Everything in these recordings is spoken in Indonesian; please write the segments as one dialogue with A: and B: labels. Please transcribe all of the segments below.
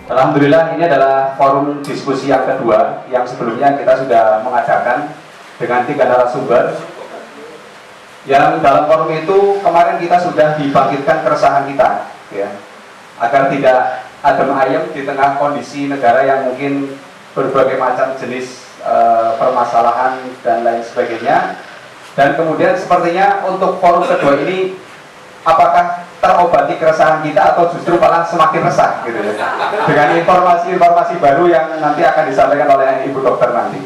A: Alhamdulillah ini adalah forum diskusi yang kedua yang sebelumnya kita sudah mengadakan dengan 3 narasumber yang dalam forum itu kemarin kita sudah dibangkitkan keresahan kita ya, agar tidak adem ayem di tengah kondisi negara yang mungkin berbagai macam jenis permasalahan dan lain sebagainya. Dan kemudian sepertinya untuk forum kedua ini apakah terobati keresahan kita atau justru malah semakin resah gitu ya, dengan informasi-informasi baru yang nanti akan disampaikan oleh Ibu Dokter nanti.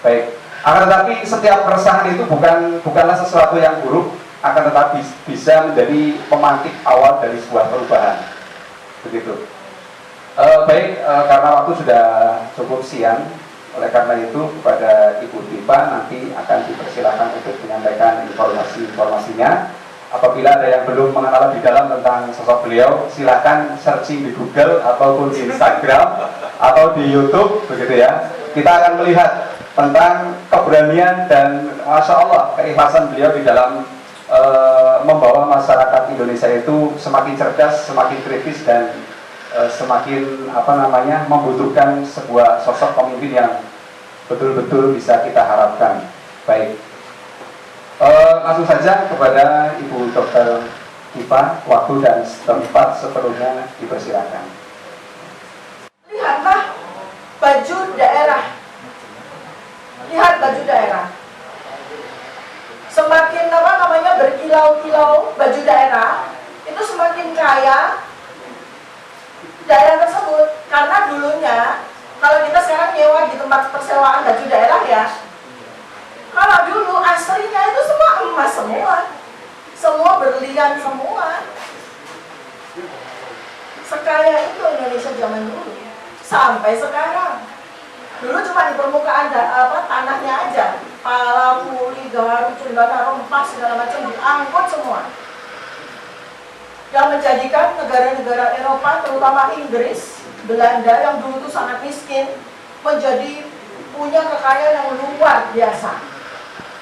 A: Baik, akan tetapi setiap keresahan itu bukanlah sesuatu yang buruk, akan tetapi bisa menjadi pemantik awal dari sebuah perubahan. Begitu. Baik, karena waktu sudah cukup siang, oleh karena itu kepada Ibu Tipa nanti akan dipersilakan untuk menyampaikan informasi-informasinya. Apabila ada yang belum mengenal lebih dalam tentang sosok beliau, silahkan searching di Google ataupun di Instagram atau di YouTube, begitu ya. Kita akan melihat tentang keberanian dan Masya Allah keikhlasan beliau di dalam membawa masyarakat Indonesia itu semakin cerdas, semakin kritis dan semakin membutuhkan sebuah sosok pemimpin yang betul-betul bisa kita harapkan. Baik. Langsung saja kepada Ibu Dokter Tipa, waktu dan tempat sepenuhnya dipersilakan.
B: Lihatlah baju daerah. Lihat baju daerah. Semakin berkilau-kilau baju daerah, itu semakin kaya daerah tersebut. Karena dulunya, kalau kita sekarang nyewa di tempat persewaan baju daerah ya, kalau dulu aslinya itu semua emas semua berlian semua. Sekaya itu Indonesia zaman dulu sampai sekarang. Dulu cuma di permukaan tanahnya aja, pala, puli, garu, cendana, rempas segala macam diangkut semua. Yang menjadikan negara-negara Eropa, terutama Inggris, Belanda yang dulu itu sangat miskin, menjadi punya kekayaan yang luar biasa.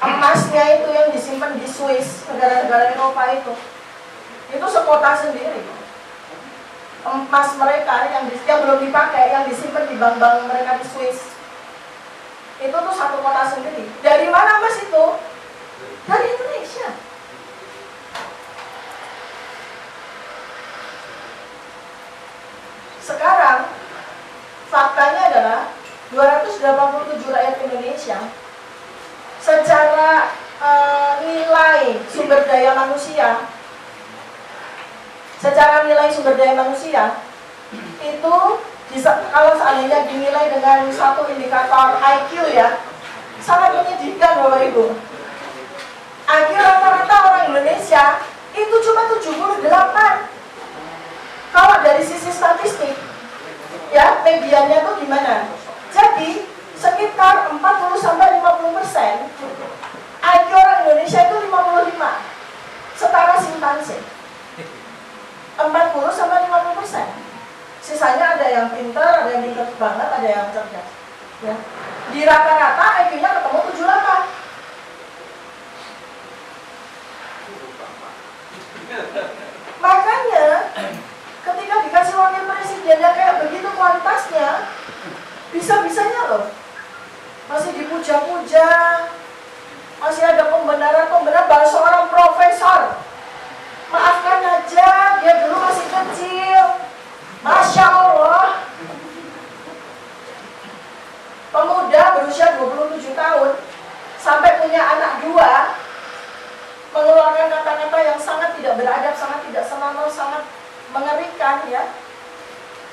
B: Emasnya itu yang disimpan di Swiss, negara-negara Eropa itu sekota sendiri. Emas mereka yang belum dipakai, yang disimpan di bank-bank mereka di Swiss, itu tuh satu kota sendiri. Dari mana emas itu? Dari Indonesia. Sekarang faktanya adalah 287 rakyat Indonesia secara nilai sumber daya manusia, itu kalau seandainya dinilai dengan satu indikator IQ ya, sangat menyedihkan Bapak Ibu. IQ rata-rata orang Indonesia itu cuma 78. Kalau dari sisi statistik ya, mediannya tuh gimana? Jadi sekitar 40-50% IQ orang Indonesia itu 55, setara simpanse. 40-50%. Sisanya ada yang pintar, ada yang pintar banget, ada yang cerdas. Ya. Di rata-rata IQ-nya ketemu 78. Makanya ketika dikasih wakil presidennya kayak begitu kualitasnya, bisa-bisanya loh masih dipuja-puja, masih ada pembenaran bahwa seorang profesor, maafkan aja dia dulu masih kecil, Masya Allah, pemuda berusia 27 tahun sampai punya anak 2, mengeluarkan kata-kata yang sangat tidak beradab, sangat tidak senonoh, sangat mengerikan ya.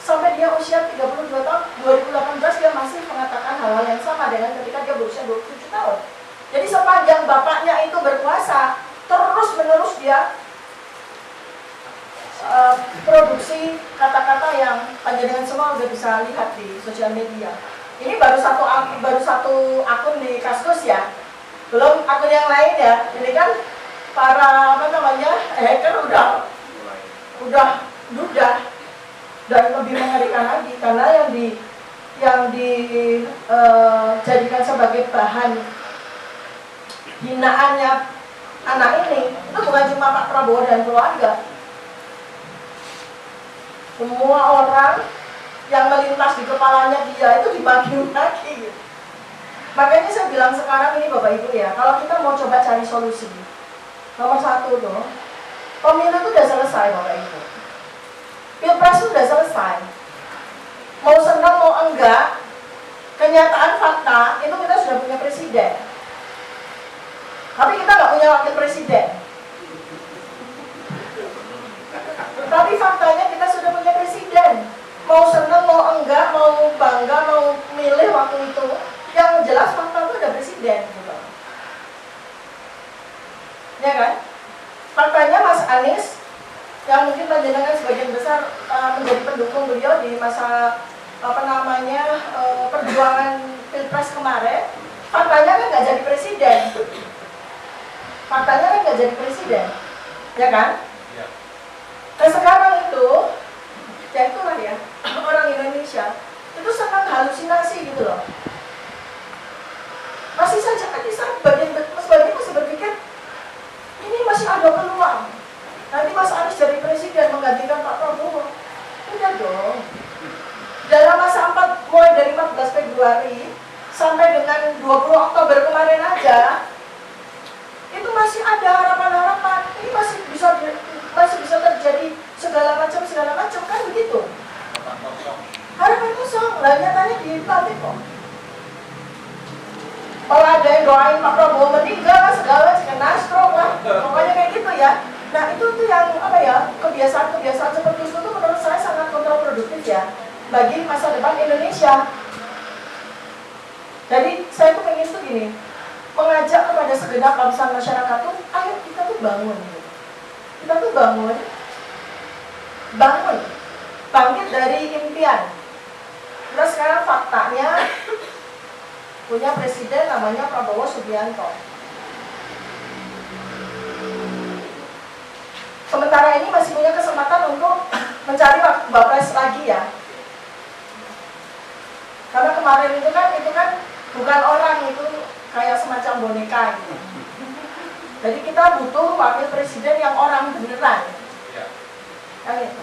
B: Sampai dia usia 32 tahun, 2018 dia masih mengatakan hal-hal yang sama dengan ketika dia berusia 27 tahun. Jadi sepanjang bapaknya itu berkuasa, terus-menerus dia produksi kata-kata yang panjenengan semua udah bisa lihat di sosial media. Ini baru satu akun di Kaskus ya, belum akun yang lain ya. Ini kan para hacker udah duda. Dan lebih mengerikan lagi karena yang dijadikan sebagai bahan hinaannya anak ini itu bukan cuma Pak Prabowo dan keluarga. Semua orang yang melintas di kepalanya dia itu dibagi-bagi gitu. Makanya saya bilang sekarang ini Bapak Ibu ya, kalau kita mau coba cari solusi, nomor satu tuh, pemilu itu udah selesai Bapak Ibu. Pilpres itu udah selesai. Mau senang mau enggak, kenyataan fakta itu kita sudah punya presiden. Tapi kita nggak punya wakil presiden. Tapi faktanya kita sudah punya presiden. Mau senang mau enggak, mau bangga mau milih waktu itu, yang jelas fakta itu ada presiden gitu. Ya kan? Faktanya Mas Anies yang mungkin panjenengan sebagian besar menjadi pendukung beliau di masa perjuangan Pilpres kemarin, faktanya kan nggak jadi presiden. Faktanya kan nggak jadi presiden, ya kan? Ya. Nah sekarang itu, ya itulah ya, orang Indonesia itu senang halusinasi gitu loh. Masih saja kan sebagian masih berpikir ini masih ada peluang. Nanti Mas Anies jadi presiden menggantikan Pak Prabowo. Udah dong. Dalam masa mulai dari 14 Februari sampai dengan 20 Oktober kemarin aja, itu masih ada harapan-harapan. Ini masih bisa terjadi segala macam kan begitu. Harapan kosong, lah nyatanya dilatih kok. Kalau ada yang doain Pak Prabowo meninggal, segala kena stroke lah, pokoknya kayak gitu ya. Nah itu tuh yang kebiasaan seperti itu tuh menurut saya sangat kontraproduktif ya bagi masa depan Indonesia. Jadi saya tuh pengen tuh gini, mengajak kepada segenap lapisan masyarakat tuh, ayo kita tuh bangun. Kita tuh bangun, bangkit dari impian. Terus sekarang faktanya punya presiden namanya Prabowo Subianto. Sementara ini masih punya kesempatan untuk mencari Wapres lagi ya. Karena kemarin itu kan bukan orang, itu kayak semacam boneka gitu. Jadi kita butuh wakil presiden yang orang beneran. Kan itu.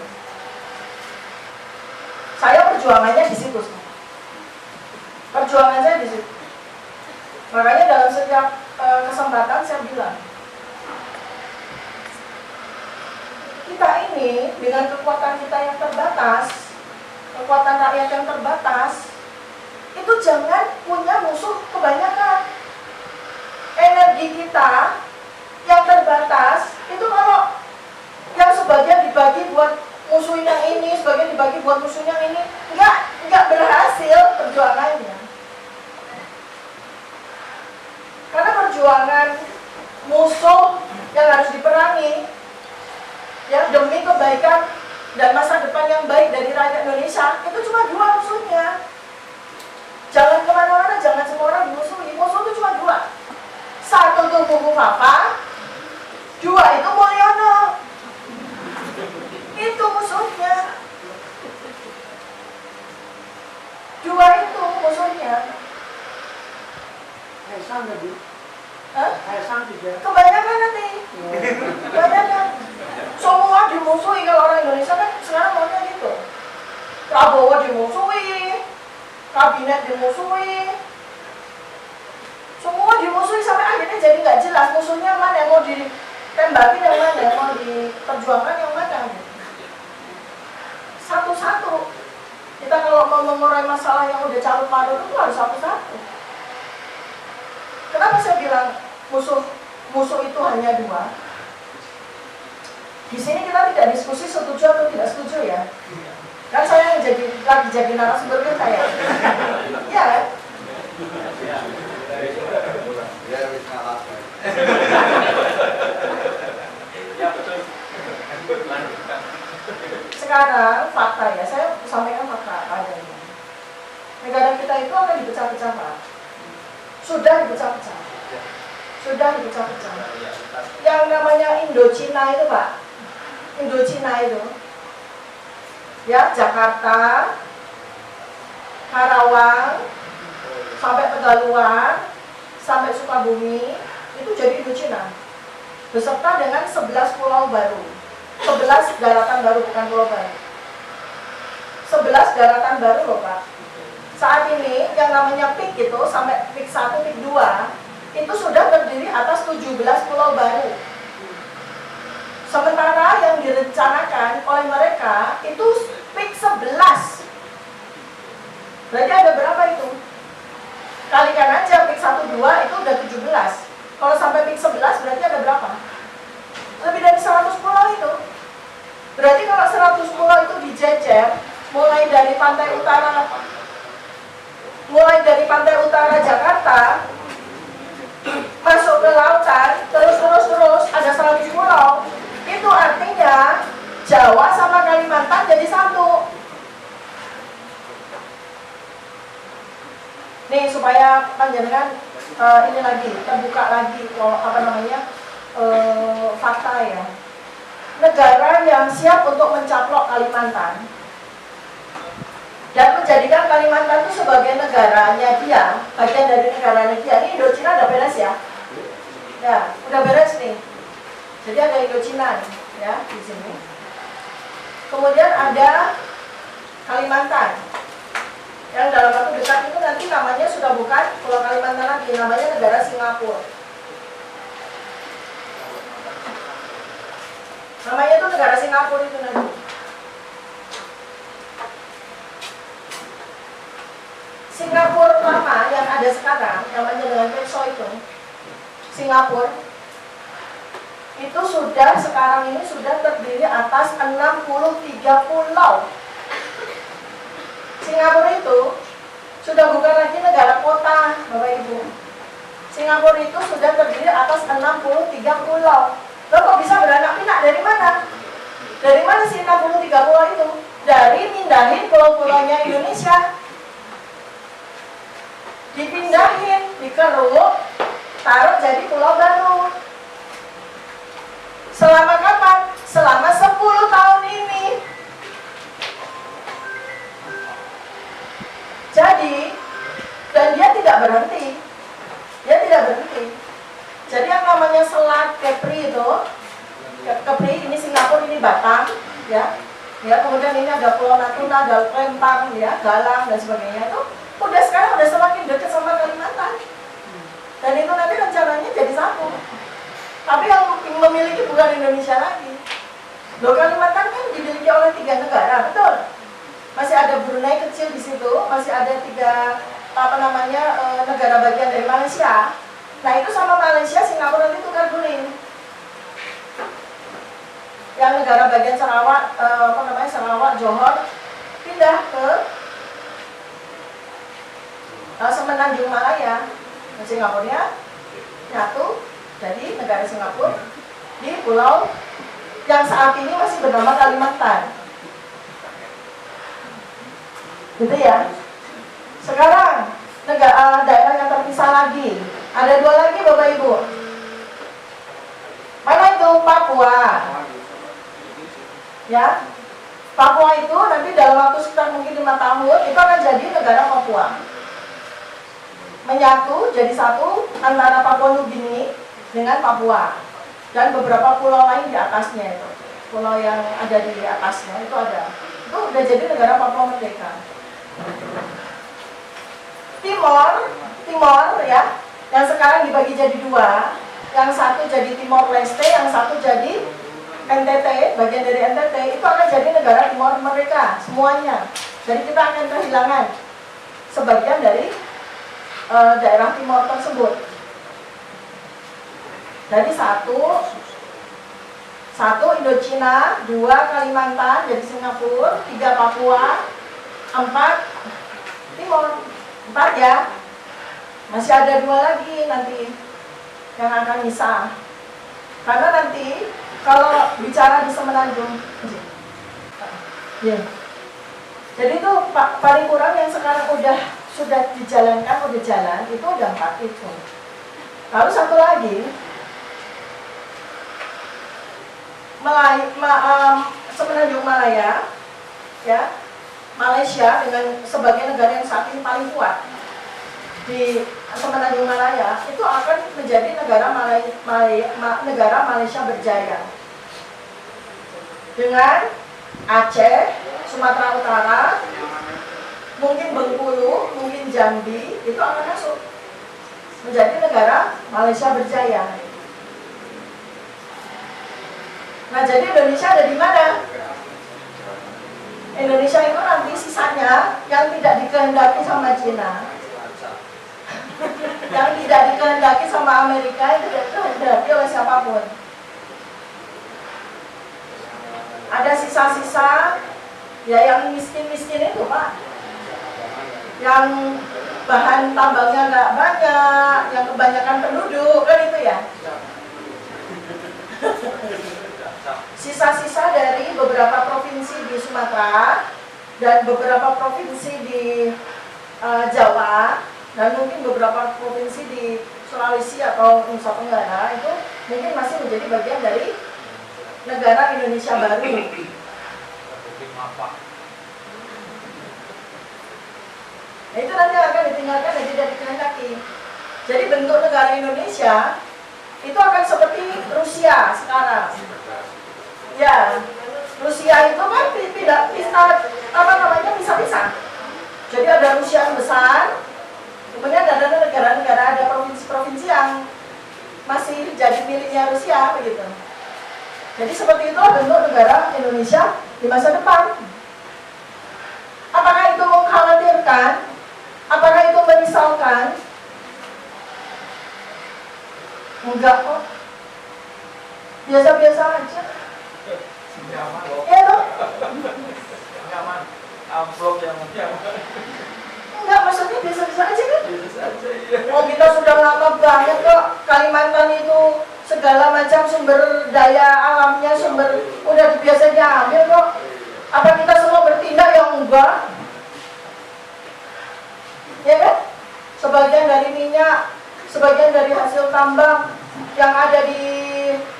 B: Saya perjuangannya di situ. Perjuangan saya di situ. Makanya dalam setiap kesempatan saya bilang, kita ini dengan kekuatan kita yang terbatas, kekuatan rakyat yang terbatas, itu jangan punya musuh kebanyakan. Energi kita yang terbatas, itu kalau yang sebagian dibagi buat musuhin yang ini, sebagian dibagi buat musuh yang ini, nggak berhasil perjuangannya. Karena perjuangan musuh yang harus diperangi, yang demi kebaikan dan masa depan yang baik dari rakyat Indonesia, itu cuma dua musuhnya. Jangan kemana-mana, jangan semua orang dimusuhi. Musuh itu cuma dua. Satu itu Buku Papa, dua itu Mulyono. Itu musuhnya. Dua itu musuhnya.
C: Kaisang tadi.
B: Hah?
C: Kaisang juga.
B: Kebanyakan nanti. Kebanyakan. Semua dimusuhi. Kalau orang Indonesia kan sekarang maunya gitu. Prabowo dimusuhi, kabinet dimusuhi, semua dimusuhi sampai akhirnya jadi nggak jelas musuhnya mana, yang mau ditembakin yang mana, yang mau diperjuangkan yang mana. Satu-satu. Kita kalau mau mengurai masalah yang udah carut marut itu harus satu-satu. Kenapa saya bilang musuh itu hanya dua? Di sini kita tidak diskusi setuju atau tidak setuju ya. Kan saya lagi jadi narasumber kan saya. Iya kan? Sekarang fakta ya, saya sampaikan fakta adanya. Negara kita itu akan dipecah-pecah Pak. Sudah dipecah-pecah. Yang namanya Indochina itu Pak, Indochina itu ya, Jakarta, Karawang, sampai Tegaluar, sampai Sukabumi, itu jadi Indochina beserta dengan 11 pulau baru, 11 daratan baru, bukan pulau baru, 11 11 daratan baru loh Pak. Saat ini yang namanya PIK itu sampai PIK 1, PIK 2 itu sudah terdiri atas 17 pulau baru. Sementara yang direncanakan oleh mereka itu PIK 11. Berarti ada berapa itu? Kalikan aja PIK 1, 2 itu udah 17. Kalau sampai PIK 11 berarti ada berapa? Lebih dari 100 pulau itu. Berarti kalau 100 pulau itu dijejer mulai dari pantai utara Jakarta masuk ke lautan terus ada 100 pulau. Itu artinya Jawa sama Kalimantan jadi satu. Nih supaya panjenengan ini lagi terbuka lagi fakta ya. Negara yang siap untuk mencaplok Kalimantan dan menjadikan Kalimantan itu sebagai negaranya dia, bagian dari negaranya dia. Ini Indochina udah beres ya? Ya, udah beres nih. Jadi ada Indochina nih, ya di sini. Kemudian ada Kalimantan. Yang dalam waktu dekat itu nanti namanya sudah bukan Pulau Kalimantan lagi, namanya negara Singapura. Namanya itu negara Singapura itu nanti. Singapura lama yang ada sekarang, yang ada dengan peso itu, Singapura itu sudah sekarang ini sudah terdiri atas 63 pulau. Singapura itu sudah bukan lagi negara kota, Bapak Ibu. Singapura itu sudah terdiri atas 63 pulau. Loh kok bisa beranak pinak? Dari mana? Dari mana sih 63 pulau itu? Dari mindahin pulau-pulaunya Indonesia. Dipindahin, dikeruk, taruh jadi pulau baru. Selama kapan? Selama 10 tahun ini. Jadi, dan dia tidak berhenti. Dia tidak berhenti. Jadi yang namanya Selat Kepri itu, Kepri ini Singapura, ini Batam, ya. Ya, kemudian ini ada Pulau Natuna, ada Lempang, ya, Galang dan sebagainya itu udah sekarang udah semakin dekat sama Kalimantan. Dan itu nanti rencananya jadi satu. Tapi yang memiliki bukan Indonesia lagi. Loh, Kalimantan kan dimiliki oleh 3 negara, betul? Masih ada Brunei kecil di situ, masih ada 3 negara bagian dari Malaysia. Nah itu sama Malaysia, Singapura nanti tukar guling. Yang negara bagian Sarawak, Sarawak, Johor pindah ke Semenanjung Malaya. Singapura nyatu jadi negara Singapura di pulau yang saat ini masih bernama Kalimantan. Gitu ya. Sekarang daerah yang terpisah lagi. Ada 2 lagi Bapak Ibu. Mana itu? Papua. Ya. Papua itu nanti dalam waktu sekitar mungkin 5 tahun itu akan jadi negara Papua. Menyatu jadi satu antara Papua Nugini dengan Papua. Dan beberapa pulau lain di atasnya itu. Pulau yang ada di atasnya itu ada. Itu udah jadi negara Papua Merdeka. Timor ya, yang sekarang dibagi jadi 2, yang satu jadi Timor Leste, yang satu jadi NTT, bagian dari NTT itu akan jadi negara Timor Merdeka semuanya. Jadi kita akan kehilangan sebagian dari daerah Timor tersebut. Jadi satu Indochina, 2 Kalimantan jadi Singapura, 3 Papua, 4 Timor, 4 ya. Masih ada 2 lagi nanti yang akan misah. Karena nanti kalau bicara di Semenanjung, ya. Jadi itu paling kurang yang sekarang sudah dijalankan, udah jalan itu udah 4 itu. Lalu satu lagi, Semenanjung Malaya, ya. Malaysia dengan sebagai negara yang saat ini paling kuat di Semenanjung Malaya itu akan menjadi negara Malaysia berjaya dengan Aceh, Sumatera Utara, mungkin Bengkulu, mungkin Jambi, itu akan masuk menjadi negara Malaysia Berjaya. Nah, jadi Indonesia ada di mana? Indonesia itu nanti sisanya yang tidak dikehendaki sama Cina, yang tidak dikehendaki sama Amerika, yang tidak dikehendaki oleh siapapun. Ada sisa-sisa ya yang miskin-miskin itu, Pak, yang bahan tambangnya nggak banyak, yang kebanyakan penduduk, kan itu ya. Sisa-sisa dari beberapa provinsi di Sumatera dan beberapa provinsi di Jawa dan mungkin beberapa provinsi di Sulawesi atau Nusa Tenggara itu mungkin masih menjadi bagian dari negara Indonesia baru. Nah, itu nanti akan ditinggalkan dan tidak dikehendaki. Jadi bentuk negara Indonesia itu akan seperti Rusia sekarang. Ya, Rusia itu kan tidak bisa. Jadi ada Rusia yang besar, kemudian ada negara-negara, ada provinsi-provinsi yang masih jadi miliknya Rusia begitu. Jadi seperti itulah bentuk negara Indonesia di masa depan. Apakah itu mengkhawatirkan? Apakah itu merisaukan? Enggak kok. Biasa-biasa aja.
C: Nyaman.
B: Iya toh?
C: Nyaman. Amplop yang nyaman.
B: Enggak, maksudnya biasa-biasa aja kan?
C: Biasa aja, iya.
B: Oh, kita sudah lama banget kok. Kalimantan itu segala macam sumber daya alamnya, udah biasa diambil kok. Apa kita semua bertindak? Ya enggak. Ya kan? Sebagian dari minyak, sebagian dari hasil tambang yang ada di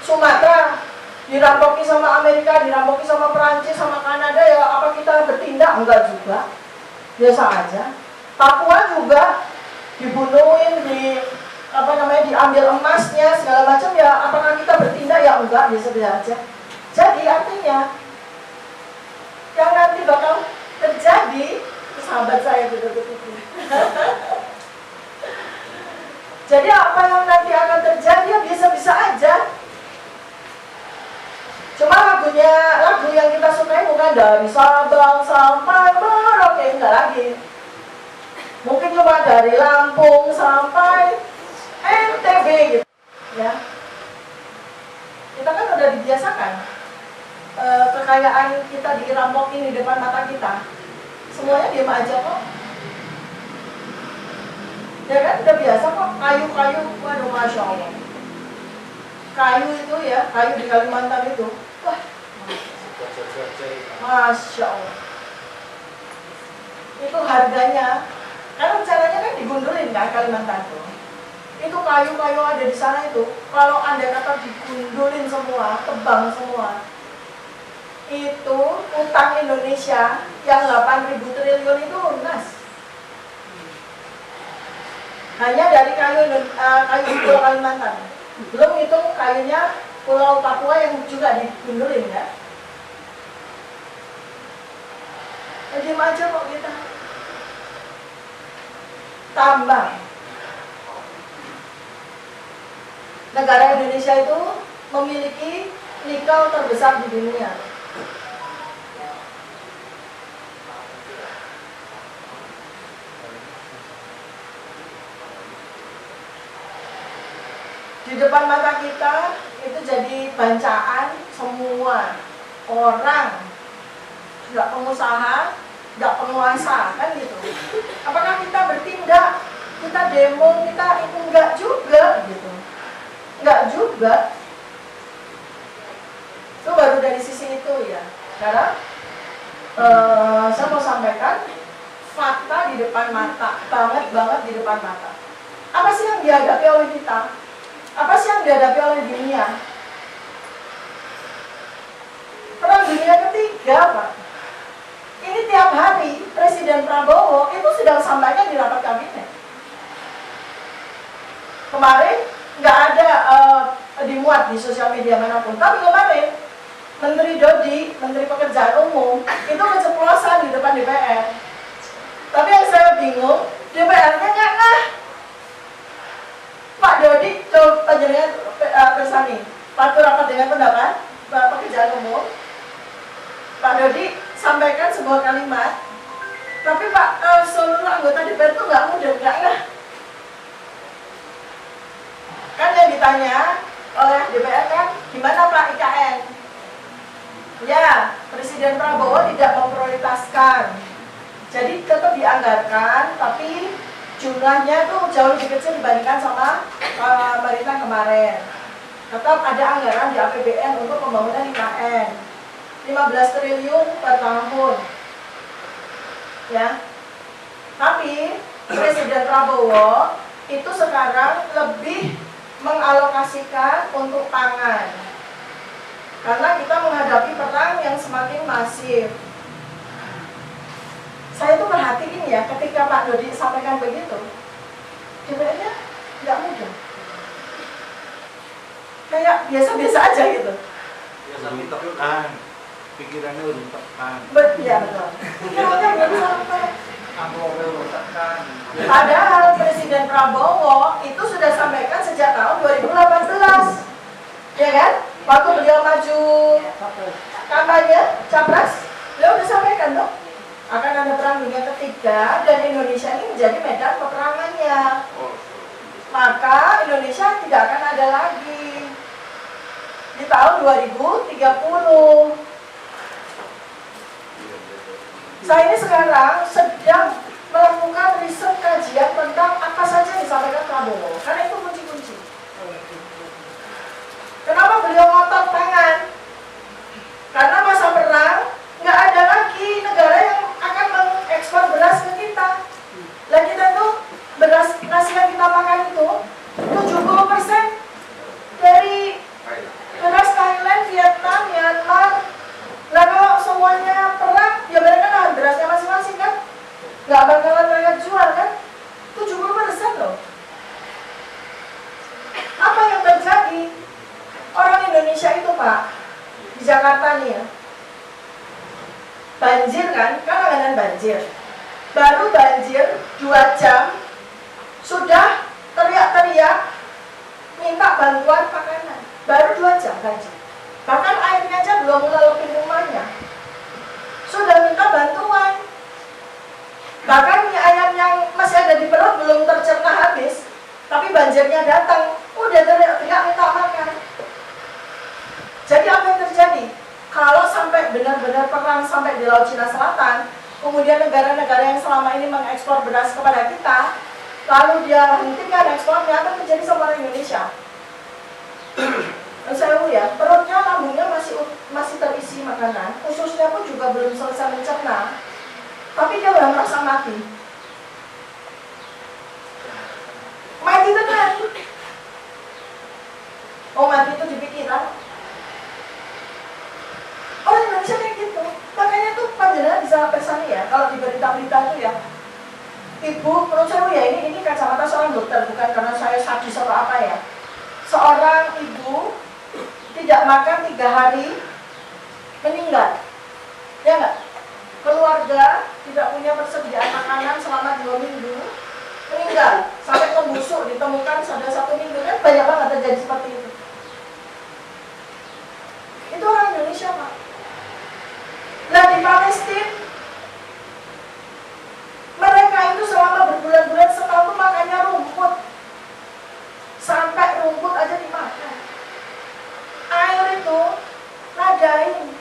B: Sumatera dirampoki sama Amerika, dirampoki sama Perancis, sama Kanada, ya apa kita bertindak? Enggak juga. Biasa aja. Papua juga dibunuhin, diambil emasnya segala macam, ya apakah kita bertindak? Ya enggak, biasa-biasa aja. Jadi artinya yang nanti bakal terjadi, sahabat saya betul-betul. Jadi apa yang nanti akan terjadi ya biasa-biasa aja. Cuma lagu yang kita sukai bukan dari Sabang sampai Merauke, enggak lagi. Mungkin cuma dari Lampung sampai NTB gitu. Ya. Kita kan udah dibiasakan kekayaan kita dirampokin di depan mata kita. Semuanya diam aja kok. Ya kan udah biasa kok, kayu-kayu, waduh Masya Allah. Kayu itu ya, kayu di Kalimantan itu, wah, Masya Allah. Itu harganya, karena rencananya kan digundulin kan Kalimantan tuh. Itu kayu-kayu ada di sana itu, kalau Anda kata digundulin semua, tebang semua, itu utang Indonesia yang 8.000 triliun itu lunas. Hanya dari kayu Pulau Kalimantan. Belum hitung kayunya Pulau Papua yang juga digundulin ya. Diam aja kok kita. Tambang. Negara Indonesia itu memiliki nikel terbesar di dunia. Di depan mata kita itu jadi bancaan semua orang, nggak pengusaha, nggak penguasa, kan gitu. Apakah kita bertindak, kita demo, kita itu enggak juga gitu, enggak juga. Itu baru dari sisi itu ya. Karena saya mau sampaikan fakta di depan mata, banget di depan mata. Apa sih yang dihadapi oleh kita? Apa sih yang dihadapi oleh dunia? Perang Dunia Ketiga, Pak. Ini tiap hari Presiden Prabowo itu sedang sampaikan di rapat kabinet. Kemarin nggak ada dimuat di sosial media manapun, tapi kemarin Menteri Dodi, Menteri Pekerjaan pekerjaan umum itu keceplosan di depan DPR. Tapi yang saya bingung, DPR-nya nggak ngeh. Pak Dodi, coba jenengan Persani, waktu rapat dengan pendapat pekerjaan umum, Pak Dodi sampaikan sebuah kalimat, tapi Pak seluruh anggota DPR itu nggak mudah, nggak ngeh. Kan yang ditanya oleh DPR kan, gimana Pak IKN? Ya, Presiden Prabowo tidak memprioritaskan. Jadi tetap dianggarkan, tapi jumlahnya tuh jauh lebih kecil dibandingkan sama pemerintah kemarin. Tetap ada anggaran di APBN untuk pembangunan IKN, 15 triliun per tahun. Ya, tapi Presiden Prabowo itu sekarang lebih mengalokasikan untuk pangan. Karena kita menghadapi perang yang semakin masif. Saya tuh perhatiin ya, ketika Pak Dodi sampaikan begitu, DPR-nya nggak mudah. Kayak biasa-biasa aja gitu.
C: Biasa ditekan, pikirannya udah ditekan.
B: Ya betul. Pikirannya belum sampai.
C: Amplopnya udah ditekan.
B: Padahal Presiden Prabowo itu sudah sampaikan sejak tahun 2018, ya kan? Waktu beliau maju kampanye capres, beliau udah sampaikan dong, akan ada perang dunia ketiga dan Indonesia ini menjadi medan peperangannya. Maka Indonesia tidak akan ada lagi di tahun 2030. Saya ini sekarang sedang melakukan riset kajian tentang apa saja yang disampaikan Prabowo, karena itu kunci-kunci. Kenapa beliau ngotot pangan? Karena masa perang nggak ada lagi negara yang akan mengekspor beras ke kita. Lah kita tuh beras nasi yang kita makan itu 70% dari beras Thailand, Vietnam, Myanmar. Lah kalau semuanya perang, ya mereka nahan berasnya masing-masing kan? Nggak bakalan mereka jual kan? 70% loh. Apa yang terjadi? Orang Indonesia itu Pak, di Jakarta nih ya, banjir kan langganan banjir. Baru banjir 2 jam, sudah teriak-teriak minta bantuan makanan. Baru 2 jam banjir. Bahkan airnya aja belum melalui rumahnya, sudah minta bantuan. Bahkan mie ayam yang masih ada di perut belum tercerna habis, tapi banjirnya datang, udah teriak-teriak minta makan. Jadi apa yang terjadi? Kalau sampai benar-benar perang sampai di Laut Cina Selatan, kemudian negara-negara yang selama ini mengekspor beras kepada kita, lalu dia hentikan ekspornya, akan terjadi sama orang Indonesia. Saya ya, perutnya, lambungnya masih terisi makanan, ususnya pun juga belum selesai mencerna, tapi dia udah merasa mati. Mati benar. Oh, mati itu di pikiran. Orang Indonesia kayak gitu. Makanya tuh panjenengan bisa Persani ya, kalau di berita-berita tuh ya, ibu, menurut saya ya ini kacamata seorang dokter, bukan karena saya sadis atau apa ya. Seorang ibu tidak makan 3 hari meninggal, ya nggak? Keluarga tidak punya persediaan makanan selama 2 minggu, meninggal, sampai membusuk ditemukan sudah 1 minggu, kan banyak banget terjadi seperti itu. Itu orang Indonesia Pak. Nah di Palestina, mereka itu selama berbulan-bulan setahun makannya rumput, sampai rumput aja dimakan. Air itu nadain.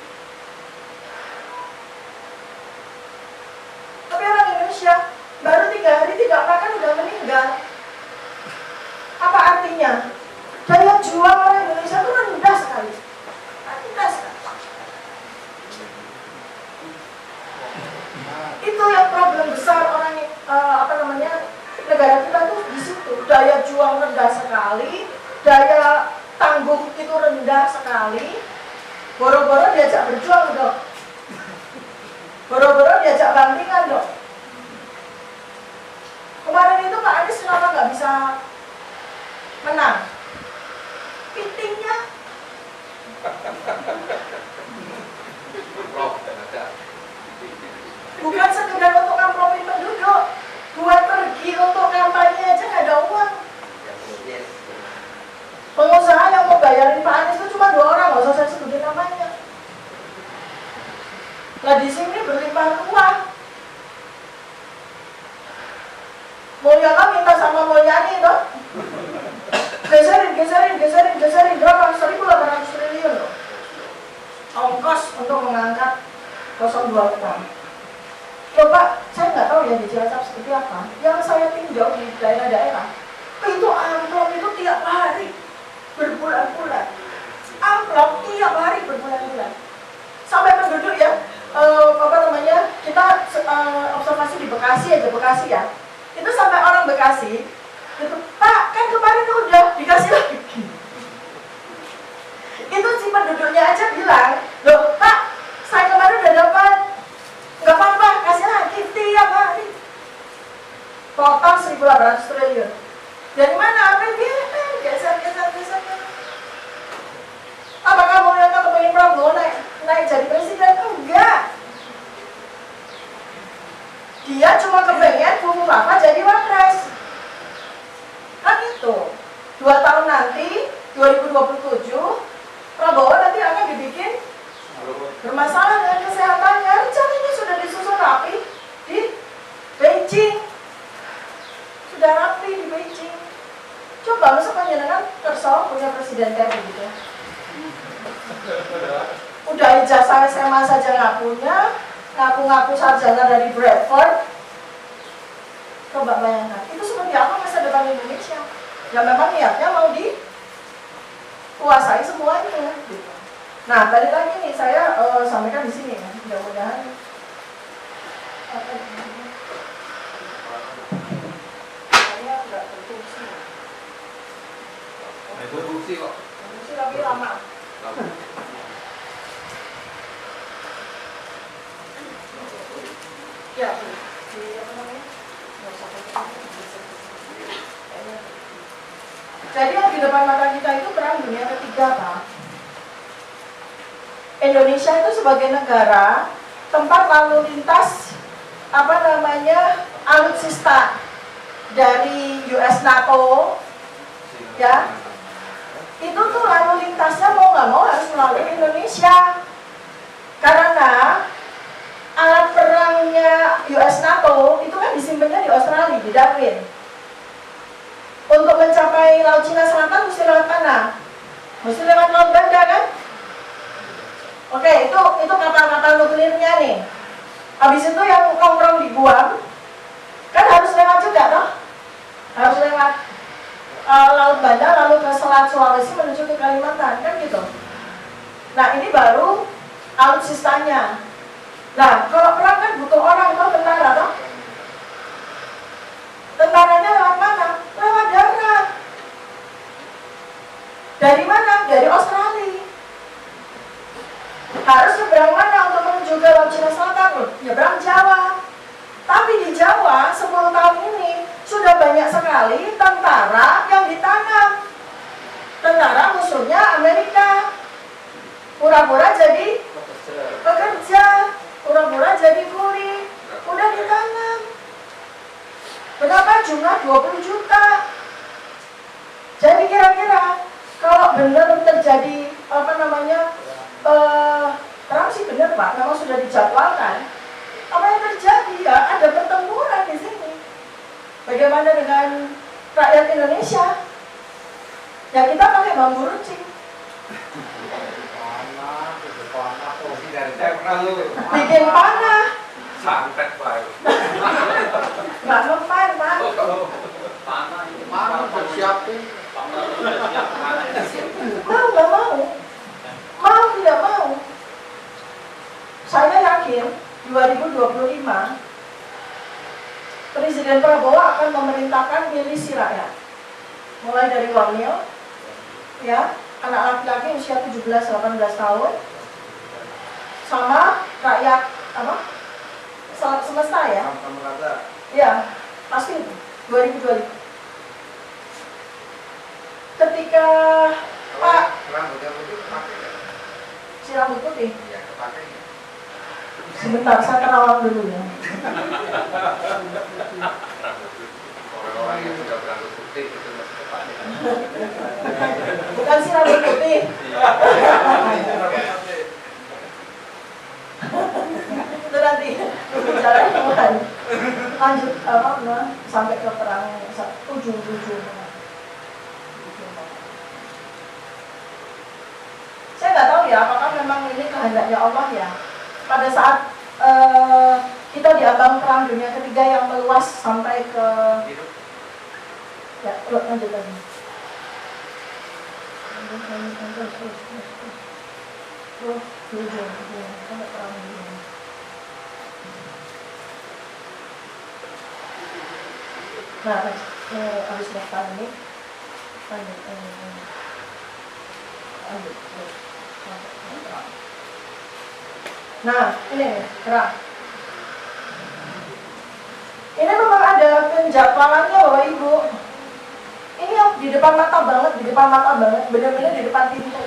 B: Tapi orang Indonesia baru 3 hari tidak makan udah meninggal. Apa artinya? Daya juang orang Indonesia itu rendah sekali. Rendah sekali. Itu yang problem besar orang negara kita tuh di situ. Daya juang rendah sekali, daya tangguh itu rendah sekali. Boro-boro diajak berjuang dong, boro-boro diajak bantingan dong. Kemarin itu Pak Anies kenapa nggak bisa menang? Pitingnya Lah di sini berlimpah ruah. Mulyana minta sama Mulyani toh. Geserin berapa? 1.800 triliun loh. Ongkos untuk mengangkat 026. Coba, saya nggak tahu ya di Cilacap seperti apa. Yang saya tinjau di daerah-daerah, itu amplop itu tiap hari berbulan-bulan. Amplop tiap hari berbulan-bulan. Sampai penduduk ya, kita observasi di Bekasi aja, Bekasi ya. Itu sampai orang Bekasi, itu, Pak, kan kemarin udah dikasih lagi. Itu si penduduknya aja bilang, loh Pak, saya kemarin udah dapat, nggak apa-apa, kasih lagi tiap hari. Total 1.800 triliun. Dari mana? APBN, geser. Apakah Mulyana kepengen Prabowo naik jadi presiden? Enggak. Dia cuma kepengen Buku Papa jadi wapres. Kan itu. 2 tahun nanti, 2027, Prabowo nanti akan dibikin bermasalah dengan kesehatannya. Rencananya sudah disusun rapi di Beijing. Sudah rapi di Beijing. Coba masa panjenengan kerso punya presiden kayak begitu. Udah ijazah SMA saja nggak punya, ngaku-ngaku sarjana dari Bradford. Coba bayangkan, itu seperti apa masa depan Indonesia? Ya memang niatnya mau dikuasai semuanya. Gitu. Nah, balik lagi nih, saya sampaikan di sini ya, mudah-mudahan. Saya nggak berfungsi.
C: Berfungsi kok.
B: Berfungsi tapi lama. Ya, jadi yang di depan mata kita itu perang dunia ketiga, Pak. Indonesia itu sebagai negara tempat lalu lintas alutsista dari US NATO, ya. Itu tuh lalu lintasnya mau nggak mau harus melalui Indonesia, karena alat perangnya US NATO itu kan disimpannya di Australia, di Darwin. Untuk mencapai Laut Cina Selatan mesti lewat mana? Mesti lewat Laut Banda kan? Oke, itu kapal-kapal nuklirnya nih. Habis itu yang nongkrong di Guam kan harus lewat juga toh? Harus lewat Laut Banda lalu ke Selat Sulawesi menuju ke Kalimantan kan gitu. Nah, ini baru alutsistanya. Nah, kalau perang kan butuh orang atau tentara toh? Tentaranya lewat mana? Lewat darat. Dari mana? Dari Australia. Harus nyebrang mana untuk menuju ke Laut Cina Selatan? Nyebrang Jawa. Tapi di Jawa 10 tahun ini sudah banyak sekali tentara yang ditanam. Tentara musuhnya Amerika. Pura-pura jadi pekerja, pura-pura jadi kuli. Udah ditanam. Berapa jumlah? 20 juta. Jadi kira-kira kalau benar terjadi perang sih benar Pak, memang sudah dijadwalkan. Apa yang terjadi? Ya ada pertempuran di sini. Bagaimana dengan rakyat Indonesia? Ya kita pakai bambu runcing. Bikin panah.
C: Santet Pak.
B: Nggak mempan Pak.
C: Mana bersiapin?
B: Mau nggak mau? Mau tidak mau? Saya yakin 2025 Presiden Prabowo akan memerintahkan milisi rakyat, mulai dari Wamil, ya, anak laki-laki usia 17-18 tahun, sama rakyat semesta ya. Ya, pasti 2025. Ketika Pak si rambut putih. Sebentar, saya kenalan dulu ya.
C: Orang-orang yang sudah berambut putih itu masih depan.
B: Bukan si rambut putih. nanti berbicara Tuhan. Lanjut sampai ke perang ujung. Saya nggak tahu ya apakah memang ini kehendaknya Allah ya. Pada saat kita diambang perang dunia ketiga yang meluas sampai ke ya lanjut lagi. Sampai perang dunia. Nah, habis makan ini lanjut. Nah, ini perang. Ini memang ada penjadwalannya Bapak Ibu. Ini yang di depan mata banget, benar-benar di depan pintu.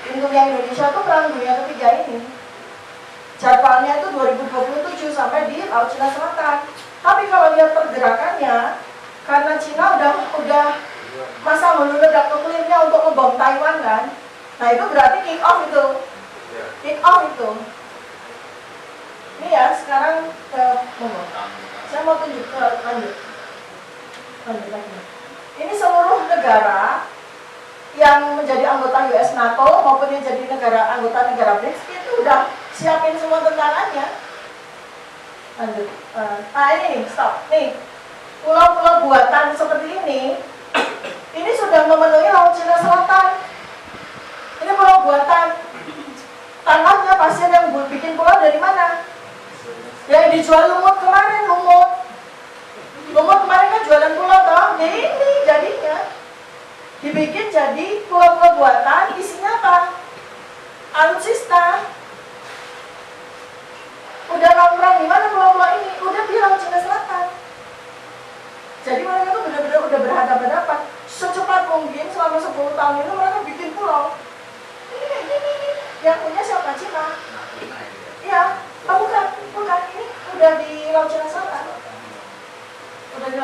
B: Pintu yang Indonesia itu perang dunia ketiga ini. Jadwalnya itu 2027 sampai di Laut Cina Selatan. Tapi kalau lihat pergerakannya, karena Cina udah masa meledak nuklirnya untuk ngebom Taiwan kan. Nah itu berarti kick off itu. Ini ya sekarang saya mau tunjuk lanjut lagi. Ini seluruh negara yang menjadi anggota US NATO maupun yang jadi anggota negara BRICS itu udah siapin semua tentaranya. Lanjut. Ini nih, stop. Nih, pulau-pulau buatan seperti ini sudah memenuhi Laut Cina Selatan. Ini pulau buatan. Tanahnya pasien yang bikin pulau dari mana? Yang dijual Lumut kemarin, Lumut kemarin kan jualan pulau toh. Nah ini jadinya dibikin jadi pulau-pulau buatan, isinya apa? Alutsista. Udah nongkrong di mana pulau-pulau ini? Udah di Laut Cina Selatan. Jadi mereka tuh benar-benar udah berhadapan-hadapan. Secepat mungkin selama 10 tahun itu mereka bikin pulau. Ini. Yang punya siapa? Cina. Iya. Bukan. Ini udah di Laut Cina Selatan. Jadi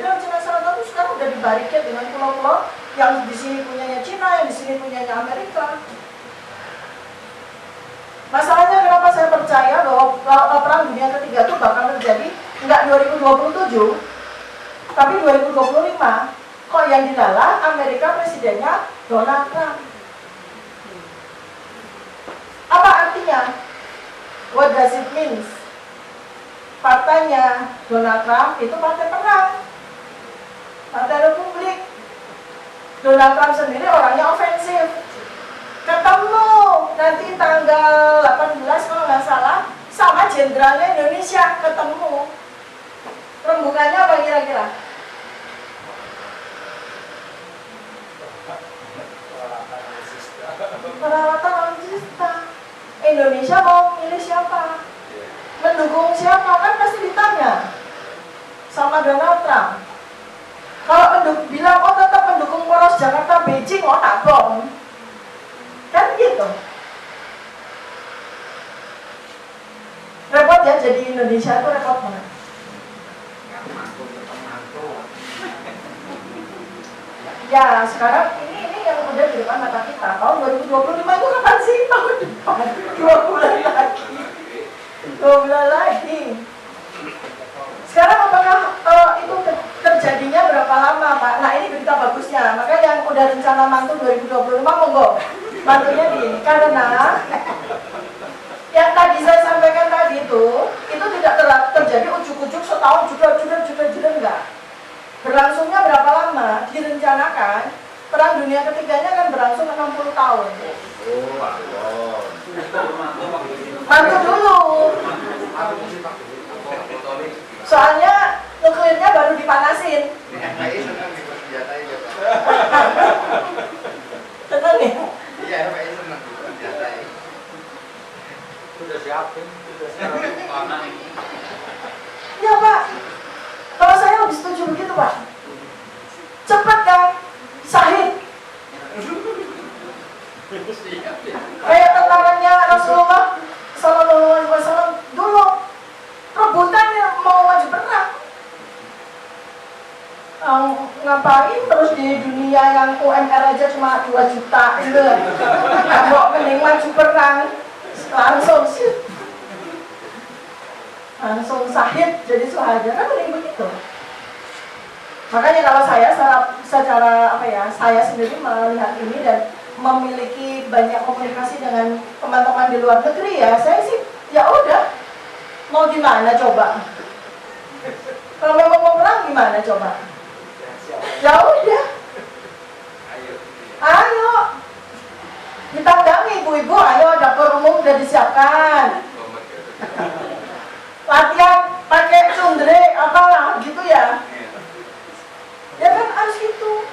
B: Laut Cina Selatan itu sekarang udah dibariket dengan pulau-pulau yang di sini punyanya Cina, yang di sini punyanya Amerika. Masalahnya kenapa saya percaya bahwa perang dunia ketiga itu bakal terjadi enggak 2027, tapi 2025. Kok yang dilalah Amerika presidennya Donald Trump. Apa artinya? What does it mean? Partainya Donald Trump itu partai perang, partai Republik. Donald Trump sendiri orangnya ofensif. Ketemu nanti tanggal 18 kalau nggak salah sama jenderalnya Indonesia ketemu. Rembukannya apa kira-kira? Peralatan alutsista. Indonesia mau milih siapa? Mendukung siapa? Kan pasti ditanya sama Donald Trump. Kalau bilang tetap mendukung poros Jakarta Beijing, tak bom. Kan gitu. Repot ya jadi Indonesia itu repot banget. Ya sekarang ini yang udah di depan mata kita. Tahun 2025 itu kapan sih? Tahun depan 2 bulan lagi. 2 bulan lagi. Sekarang apakah itu terjadinya berapa lama Pak? Nah ini berita bagusnya. Maka yang udah rencana mantu 2025 monggo mantunya di ini. Karena yang tadi saya sampaikan tadi itu tidak terjadi ujuk-ujuk setahun juga enggak. Berlangsungnya berapa lama? Direncanakan perang dunia ketiganya kan berlangsung 60 tahun. Mantu dulu. Soalnya nuklirnya baru dipanasin. Seneng ya?
C: Iya, FPI senang senjatai. Sudah siapin.
B: Iya Pak. Kalau saya lebih setuju begitu Pak. Cepat kan? Sahih. Kayak tentaranya Rasulullah Sallallahu Alaihi Wasallam dulu rebutan mau maju perang. Ngapain terus di dunia yang UMR aja cuma 2 juta gitu. Nggak mau mending maju perang langsung sih. syahid jadi syuhada, kan mending begitu. Makanya kalau saya secara apa ya, saya sendiri melihat ini dan memiliki banyak komunikasi dengan teman-teman di luar negeri ya, saya sih ya udah, mau gimana coba? Kalau memang mau perang gimana coba? Ya udah, ayo ditandangi ibu-ibu, ayo dapur umum udah disiapkan, latihan pakai cundre apalah gitu ya. Ya kan harus gitu.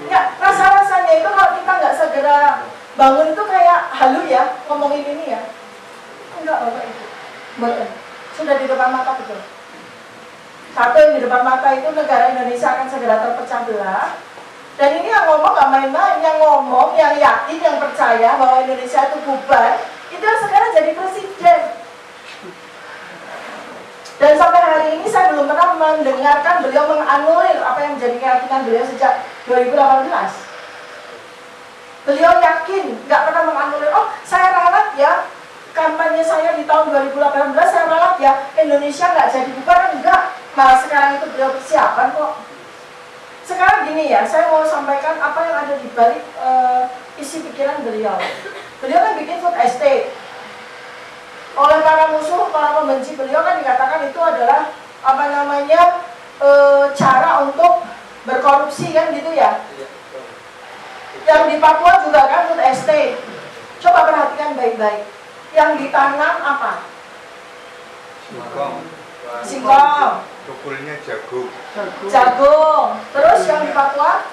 B: Ya rasa-rasanya itu kalau kita nggak segera bangun itu kayak halu ya ngomongin ini ya. Enggak Bapak Ibu, betul. Sudah di depan mata betul. Satu yang di depan mata itu negara Indonesia akan segera terpecah belah. Dan ini yang ngomong nggak main-main, yang ngomong, yang yakin, yang percaya bahwa Indonesia itu bubar, itu yang sekarang jadi presiden. Dan sampai hari ini saya belum pernah mendengarkan beliau menganulir apa yang menjadi keyakinan beliau sejak 2018. Beliau yakin, nggak pernah menganulir, oh saya ralat ya, kampanye saya di tahun 2018, saya ralat ya, Indonesia nggak jadi bubar, enggak. Malah sekarang itu beliau persiapan kok. Sekarang gini ya, saya mau sampaikan apa yang ada di balik isi pikiran beliau. Beliau kan bikin food estate. Oleh para musuh, para pembenci beliau kan dikatakan itu adalah apa namanya cara untuk berkorupsi kan gitu ya. Yang di Papua juga kan food estate. Coba perhatikan baik-baik. Yang ditanam apa? Singkong.
C: Tukulnya jagung.
B: Jagung. Terus yang di Papua?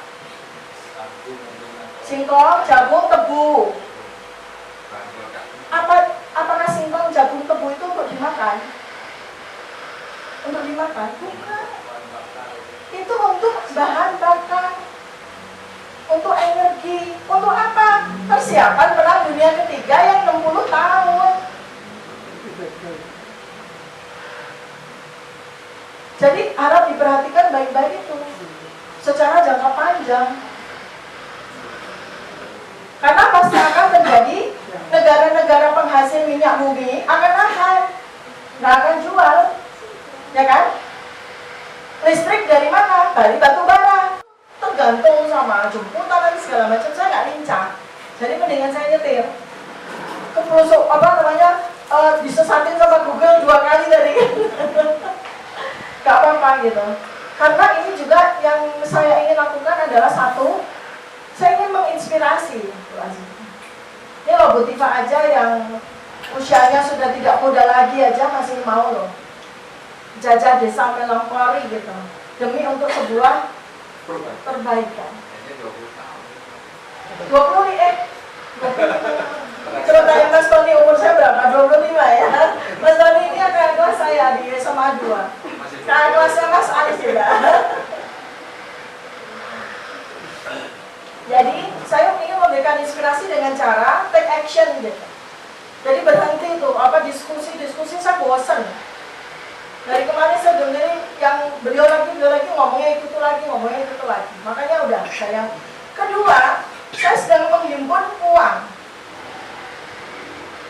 B: Singkong, jagung, tebu. Apakah singkong, jagung, tebu itu untuk dimakan? Untuk dimakan? Bukan. Itu untuk bahan bakar, untuk energi, untuk apa? Persiapan perang dunia ketiga yang 60 tahun. Jadi harap diperhatikan baik-baik itu secara jangka panjang. Karena pasti akan terjadi negara-negara penghasil minyak bumi akan nahan, nggak akan jual, ya kan? Listrik dari mana? Dari batu bara. Tergantung sama jemputan dan segala macam. Saya nggak lincah, jadi mendingan saya nyetir. Kepelusuk apa namanya? Disesatin sama Google 2 kali tadi. Gak apa-apa gitu. Karena ini juga yang saya ingin lakukan adalah satu, saya ingin menginspirasi. Ini loh Bu Tifa aja yang usianya sudah tidak muda lagi aja masih mau loh jajah desa Melongkori gitu, demi untuk sebuah perbaikan. 20 nih coba tanya Mas Tony umur saya berapa? 25 ya. Mas Tony ini akan kelas saya di SMA 2. Kakak kelasnya Mas Anis juga. Jadi saya ingin memberikan inspirasi dengan cara take action gitu. Jadi berhenti itu diskusi saya bosan. Dari kemarin saya dengerin yang beliau lagi ngomongnya itu lagi. Makanya udah saya. Kedua, saya sedang menghimpun uang.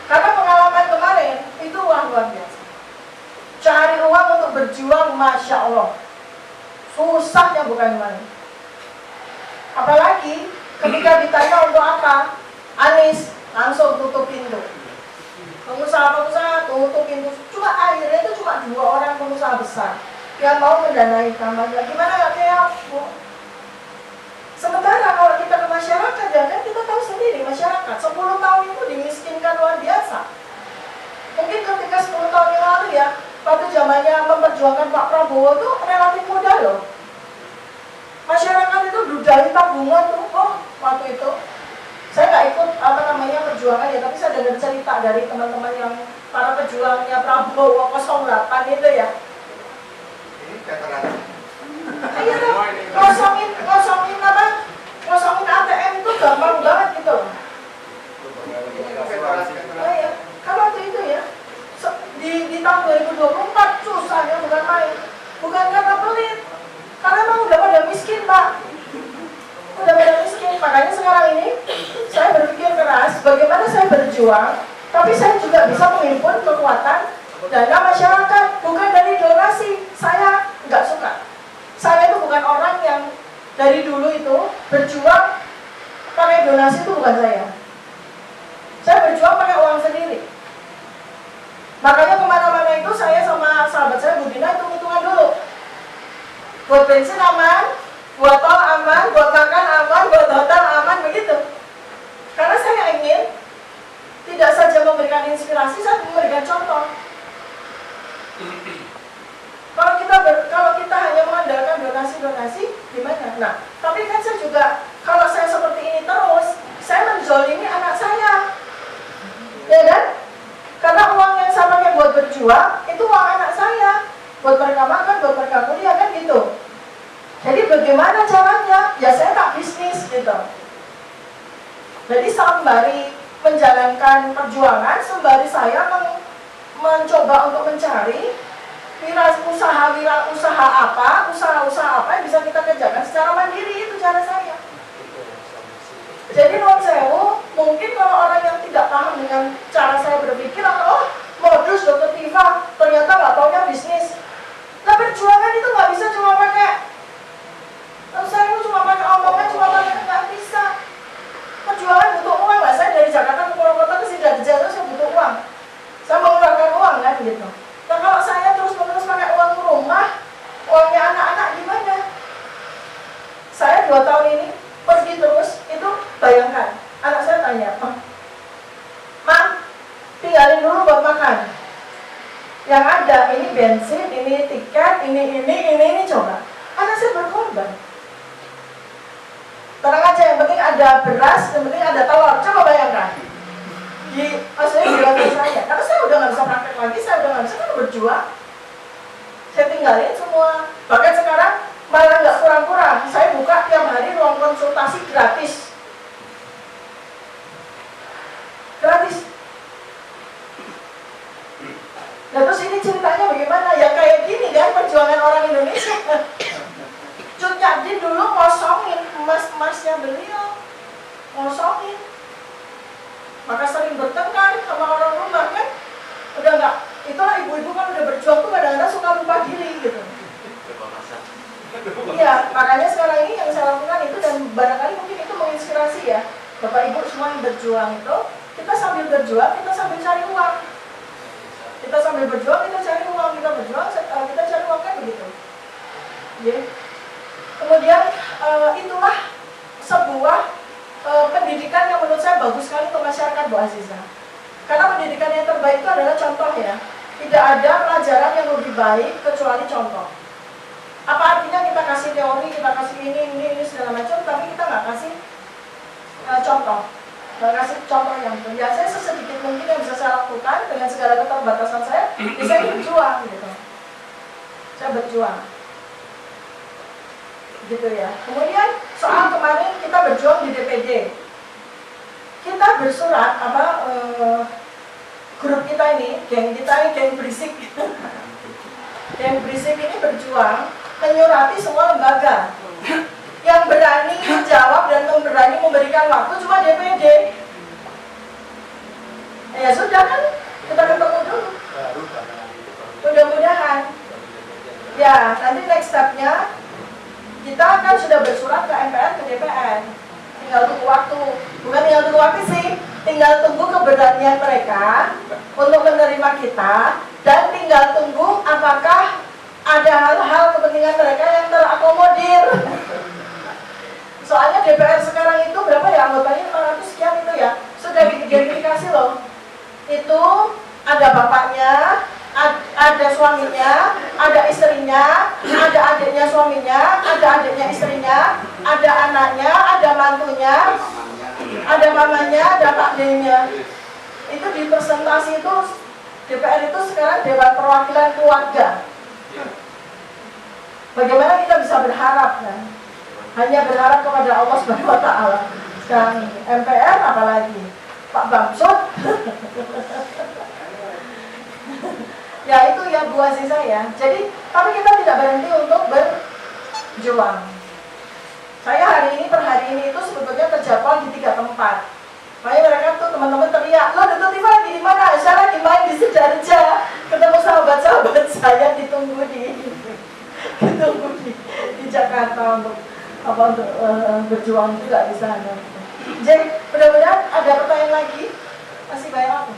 B: Karena pengalaman kemarin itu uang luar biasa. Cari uang untuk berjuang, Masya Allah. Susahnya bukan main. Apalagi ketika ditanya untuk apa, Anis langsung tutup pintu. Pengusaha tutup pintu. Cuma akhirnya itu cuma 2 orang pengusaha besar yang mau mendanai kampanye. Gimana nggak kayak Bu? Sementara kalau kita ke masyarakat, ya kan kita tahu sendiri masyarakat 10 tahun itu dimiskinkan luar biasa. Mungkin ketika 10 tahun yang lalu ya, waktu zamannya memperjuangkan Pak Prabowo itu relatif mudah loh. Masyarakat itu dudai tabungan tuh, waktu itu saya nggak ikut perjuangan ya, tapi saya dengar cerita dari teman-teman yang para pejuangnya Prabowo 08 itu ya.
C: Ini keterangan.
B: Iya tuh, ngosongin ATM itu gampang banget gitu loh. Oh iya, kan waktu itu ya, di tahun 2024 susahnya bukan main, bukan karena pelit, karena emang udah pada miskin Pak, makanya sekarang ini saya berpikir keras bagaimana saya berjuang, tapi Tapi saya juga bisa menghimpun kekuatan dana masyarakat, bukan dari donasi. Saya nggak suka. Saya itu bukan orang yang dari dulu itu berjuang pakai donasi, itu bukan saya. Saya berjuang pakai uang sendiri. Makanya kemana-mana itu saya sama sahabat saya Bu Dina hitung-hitungan dulu. Buat bensin aman, buat tol aman, buat makan aman, buat hotel aman, begitu. Karena saya ingin tidak saja memberikan inspirasi, saya memberikan contoh. Kalau kita hanya mengandalkan donasi, gimana? Nah, tapi kan saya juga, kalau saya seperti ini terus, saya menzolimi anak saya, ya kan? Karena uang yang saya pakai buat berjuang, itu uang anak saya, buat mereka makan, buat mereka kuliah, kan gitu. Jadi bagaimana caranya? Ya saya tak bisnis, gitu. Jadi sembari menjalankan perjuangan, sembari saya mencoba untuk mencari usaha apa yang bisa kita kerjakan secara mandiri, itu cara saya. Jadi non sewu, mungkin kalau orang yang tidak paham dengan cara saya berpikir, oh modus Dokter Tiva, ternyata nggak taunya bisnis. Nah perjuangan itu nggak bisa cuma pakai, saya cuma pakai omongan, cuma pakai, nggak bisa. Perjuangan butuh uang lah. Saya dari Jakarta ke Purwokerto ke Sidoarjo, saya butuh uang. Saya mengeluarkan uang kan gitu. Nah kalau saya terus-menerus pakai uang rumah, uangnya anak-anak gimana? Saya 2 tahun ini pergi terus, itu bayangkan. Anak saya tanya, Ma, tinggalin dulu buat makan. Yang ada ini bensin, ini tiket, ini coba. Anak saya berkorban. Tenang aja, yang penting ada beras, yang penting ada telur. Coba bayangkan. Maksudnya di lantai saya. Karena saya udah nggak bisa praktek lagi, saya udah nggak bisa kan berjuang. Saya tinggalin semua. Bahkan sekarang malah nggak kurang-kurang. Saya buka tiap hari ruang konsultasi gratis. Gratis. Nah terus ini ceritanya bagaimana? Ya kayak gini kan perjuangan orang Indonesia. Cut Nyadin dulu ngosongin emas-emasnya beliau, ngosongin. Maka sering bertengkar sama orang rumah kan. Udah nggak, itulah ibu-ibu kan udah berjuang tuh kadang-kadang suka lupa diri gitu. Iya, makanya sekarang ini yang saya lakukan itu, dan barangkali mungkin itu menginspirasi ya. Bapak Ibu semua yang berjuang itu, kita sambil berjuang, kita sambil cari uang. Kita sambil berjuang, kita cari uang, kita berjuang, kita cari uang kan begitu. Yeah. Kemudian itulah sebuah pendidikan yang menurut saya bagus sekali untuk masyarakat, Bu Aziza. Karena pendidikan yang terbaik itu adalah contoh ya. Tidak ada pelajaran yang lebih baik kecuali contoh. Apa artinya kita kasih teori, kita kasih ini segala macam, tapi kita nggak kasih contoh. Nggak kasih contoh yang betul. Ya saya sesedikit mungkin yang bisa saya lakukan dengan segala keterbatasan saya, saya berjuang gitu. Saya berjuang. Gitu ya. Kemudian soal kemarin kita berjuang di DPD, kita bersurat grup kita ini, geng berisik, geng berisik ini berjuang menyurati semua lembaga. Yang berani menjawab dan berani memberikan waktu cuma DPD. Ya sudah kan, kita ketemu dulu. Mudah-mudahan. Ya nanti next step-nya kita kan sudah bersurat ke MPR, ke DPR. Tinggal tunggu waktu. Bukan tinggal tunggu waktu sih, tinggal tunggu keberanian mereka untuk menerima kita, dan tinggal tunggu apakah ada hal-hal kepentingan mereka yang terakomodir. Soalnya DPR sekarang itu berapa ya anggotanya, 500 sekian itu ya, sudah diidentifikasi loh. Itu ada bapaknya, ada suaminya, ada istrinya, ada adiknya suaminya, ada adiknya istrinya, ada anaknya, ada mantunya, ada mamanya, ada pakdenya. Itu di presentasi itu, DPR itu sekarang Dewan Perwakilan Keluarga. Bagaimana kita bisa berharap kan? Hanya berharap kepada Allah Subhanahu wa Ta'ala. Dan MPR apalagi Pak Bamsud. Ya itu ya Bu Aziza ya. Jadi, tapi kita tidak berhenti untuk berjuang. Saya hari ini per hari ini itu sebetulnya terjadwal di 3 tempat. Makanya mereka tuh teman-teman teriak, lo Dr. Tifa lagi di mana? Saya lagi main di Sidarja, ketemu sahabat-sahabat saya ditunggu di Jakarta untuk berjuang juga di sana. Jadi mudah-mudahan ada pertanyaan lagi, masih banyak apa?